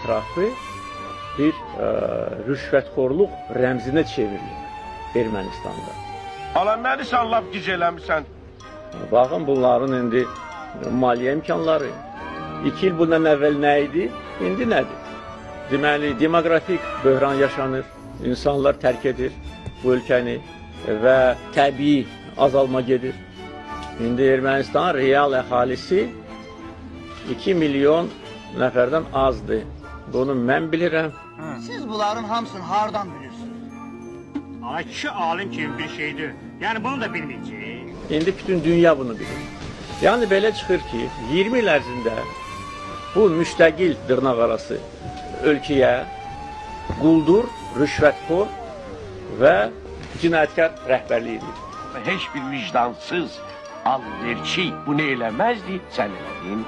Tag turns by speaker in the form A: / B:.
A: ətrafı bir rüşvətxorluq rəmzinə çevrilir Ermənistanda.
B: Alan nədirsən, laf gic eləmişsən?
A: Baxın, bunların indi maliyyə imkanları 2 il bundan əvvəl nə idi, indi nədir? Deməli, demoqrafik böhran yaşanır, insanlar tərk edir bu ölkəni və təbii azalma gedir. İndi Ermənistan real əhalisi 2 milyon nəfərdən azdır. Bunu mən bilirəm.
C: Siz bunların hamısını hardan bilirsiniz?
D: Ay kişi alim kimi bir şeydir. Yəni bunu da bilməyəcək.
A: İndi bütün dünya bunu bilir. Yəni belə çıxır ki, 20 il ərzində bu müstəqil dırnaqarası ölkəyə quldur, rüşvətxor və cinayətkar rəhbərlik edir.
B: Heç bir vicdansız, alverçi bunu eləməzdi, sən elədin.